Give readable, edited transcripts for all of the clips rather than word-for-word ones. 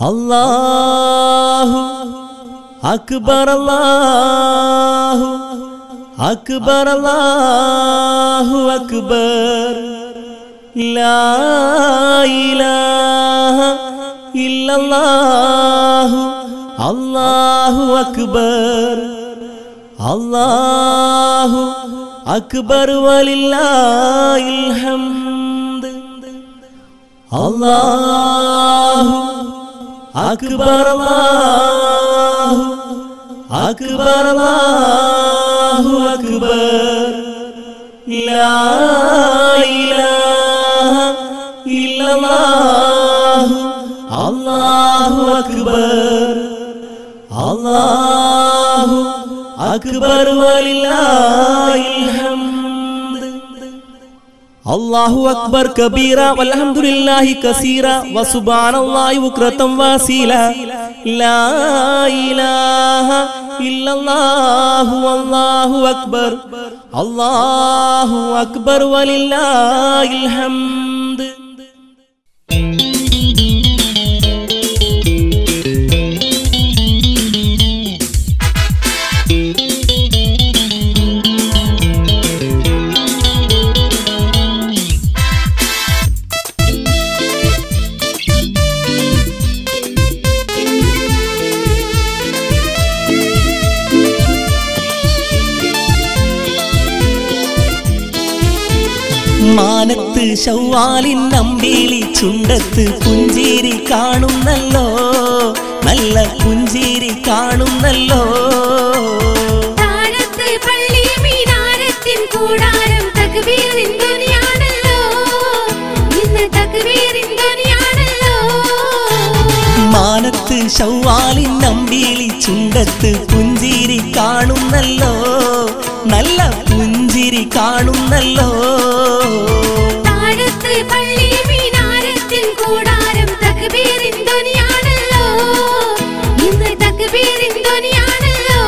അല്ലാഹു അക്ബർ അല്ലാഹു അക്ബർ അല്ലാഹു അക്ബർ ലാ ഇലാഹ ഇല്ലല്ലാഹു അല്ലാഹു അക്ബർ അല്ലാഹു അക്ബർ വലില്ലാഹിൽ ഹംദ് അല്ലാഹു അക്ബർ അല്ലാഹു അക്ബർ അല്ലാഹു അക്ബർ ലാ ഇലാഹ ഇല്ലല്ലാഹു അല്ലാഹു അക്ബർ അല്ലാഹു അക്ബർ വലില്ലാഹിൽ ഹംദ് അല്ലാഹു അക്ബർ കബീറ വൽഹംദുലില്ലാഹി കസീറ വസുബ്ഹാനല്ലാഹി ബുക്റതൻ വസീല ലാ ഇലാഹ ഇല്ലല്ലാഹു അല്ലാഹു അക്ബർ വലില്ലാഹിൽ ഹംദ് മാനത്ത് ശൗവാലിൻ അമ്പിളി ചുണ്ടത്ത് പുഞ്ചിരി കാണുന്നല്ലോ നല്ല പുഞ്ചിരി കാണുന്നല്ലോ താഴത്ത് പള്ളി മീനാരത്തിൻ കൂടാരം തക്ബീറിൻ ധ്വനിയാണല്ലോ ഇന്ന് തക്ബീറിൻ ധ്വനിയാണല്ലോ മാനത്ത് ശൗവാലിൻ അമ്പിളി ചുണ്ടത്ത് പുഞ്ചിരി കാണുന്നല്ലോ നല്ല പുഞ്ചിരി കാണുന്നല്ലോ താഴത്ത് പള്ളി മീനാരത്തിൻ കൂടാരം തക്ബീറിൻ ധ്വനിയാണല്ലോ ഇന്ന് തക്ബീറിൻ ധ്വനിയാണല്ലോ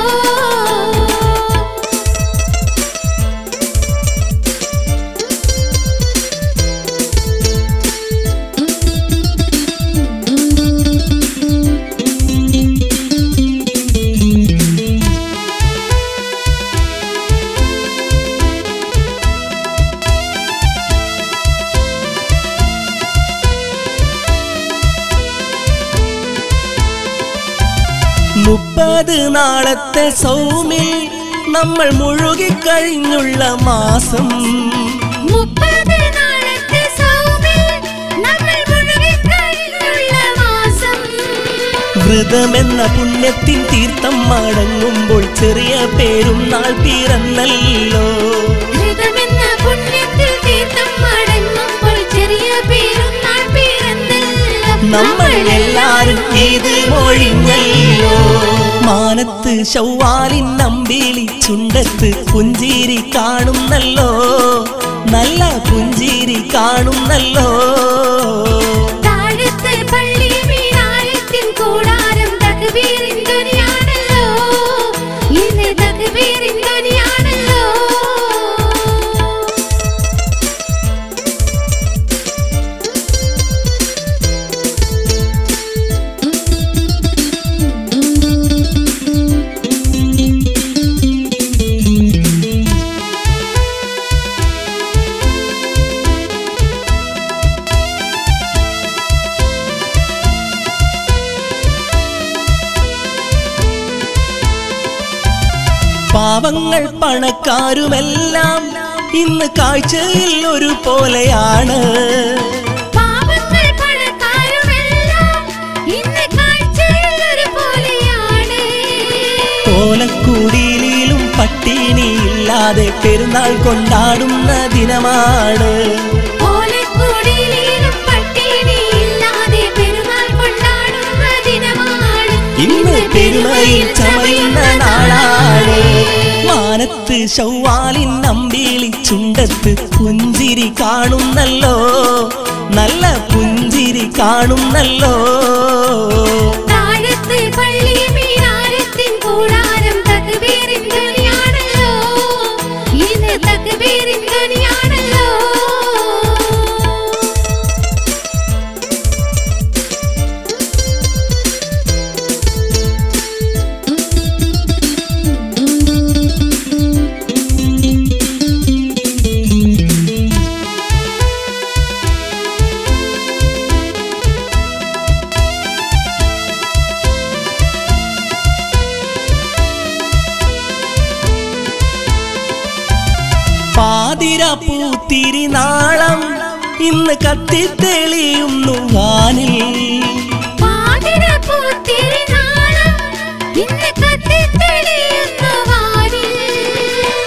മുപ്പത് നാളത്തെ സൗമിൽ നമ്മൾ മുഴുകിക്കഴിഞ്ഞുള്ള മാസം 30 നാളത്തെ സൗമിൽ നമ്മൾ മുഴുകിക്കഴിഞ്ഞുള്ള മാസം വ്രതമെന്ന പുണ്യത്തിൻ തീർത്ഥം മടങ്ങുമ്പോൾ ചെറിയ പെരുന്നാൾ പിറന്നല്ലോ വ്രതമെന്ന പുണ്യത്തിൽ തീർത്ഥം മടങ്ങുമ്പോൾ ചെറിയ പെരുന്നാൾ പിറന്നല്ലോ നമ്മൾ എല്ലാരും ഈദ് മൊഴിഞ്ഞല്ലോ മാനത്ത് ശൗവാലിൻ അമ്പിളി ചുണ്ടത്ത് പുഞ്ചിരി കാണുന്നല്ലോ നല്ല പുഞ്ചിരി കാണുന്നല്ലോ താഴത്ത് പള്ളി മീനാരത്തിൻ കൂടാരം തക്ബീറിൻ ധ്വനിയാണല്ലോ ഇന്ന് തക്ബീറിൻ ധ്വനിയാണല്ലോ പാവങ്ങൾ പണക്കാരുമെല്ലാം ഇന്ന് കാഴ്ചയിൽ ഒരു പോലെയാണ് പാവങ്ങൾ പണക്കാരുമെല്ലാം ഇന്ന് കാഴ്ചയിൽ ഒരു പോലെയാണ് ഓലക്കുടിയിലും പട്ടിണിയില്ലാതെ പെരുന്നാൾ കൊണ്ടാടുന്ന ദിനമാണ് ഓലക്കുടിയിലും പട്ടിണിയില്ലാതെ പെരുന്നാൾ കൊണ്ടാടുന്ന ദിനമാണ് ഇന്ന് പെരുമയിൽ ചമയുന്ന നാളാണ് മാനത്ത് ശൗവാലിൻ അമ്പിളി ചുണ്ടത്ത് പുഞ്ചിരി കാണുന്നല്ലോ നല്ല പുഞ്ചിരി കാണുന്നല്ലോ താഴത്ത് പള്ളി മീനാരത്തിൻ കൂടാരം തക്ബീറിൻ ധ്വനിയാണല്ലോ ഇന്ന് തക്ബീറിൻ ധ്വനിയാണല്ലോ പാതിരപ്പൂത്തിരിനാളം ഇന്ന് കത്തിത്തെളിയുന്നു വാനിൽ.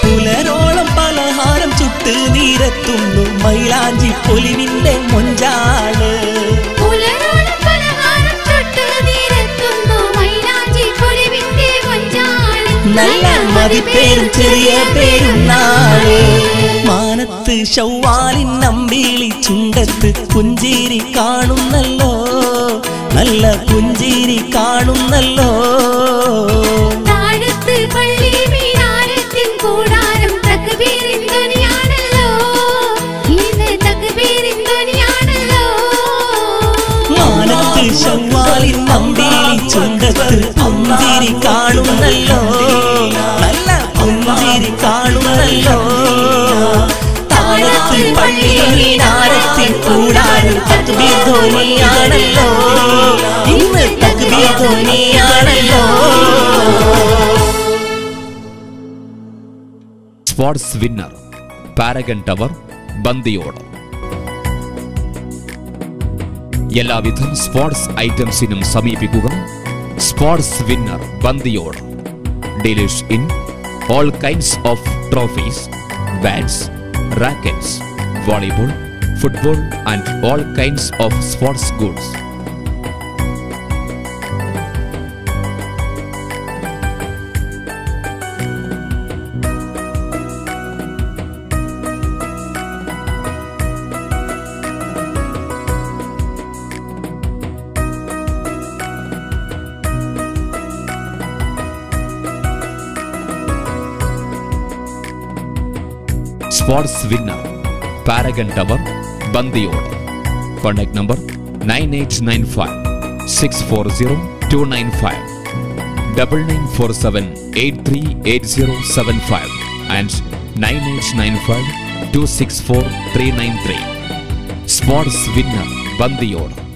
പുലരോളം പലഹാരം ചുട്ട് നീരത്തുന്നു മൈലാഞ്ചി പൊലിവിന്റെ മൊഞ്ചാണ്. നല്ല മതിപ്പേരും ചെറിയ പെരുന്നാള്. മാനത്ത് ശൗവാലിൻ അമ്പിളി ചുണ്ടത്ത് പുഞ്ചിരി കാണുന്നല്ലോ, നല്ല പുഞ്ചിരി കാണുന്നല്ലോ. മാനത്ത് ശൗവാലിൻ അമ്പിളി ചുണ്ടത്ത് പുഞ്ചിരി കാണുന്നല്ലോ, നല്ല പുഞ്ചിരി കാണുന്നല്ലോ. താഴത്ത് പള്ളിയിൽ കൂടാരം തക്ബീർ ധ്വനിയാണല്ലോ, ഇന്ന് തക്ബീർ ധ്വനിയാണല്ലോ. Sports winner Paragon tower ബന്ദിയോട്. എല്ലാവിധ സ്പോർട്സ് ഐറ്റംസിനും സമീപിക്കുക sports winner ബന്ദിയോട്. Dealers in all kinds of trophies, bats, rackets, volleyball, football and all kinds of sports goods. Sports winner Paragon Tower Bandiyoda. Contact number 9895 640 295 9947 838075 and 9895 264 393. Sports winner Bandiyoda.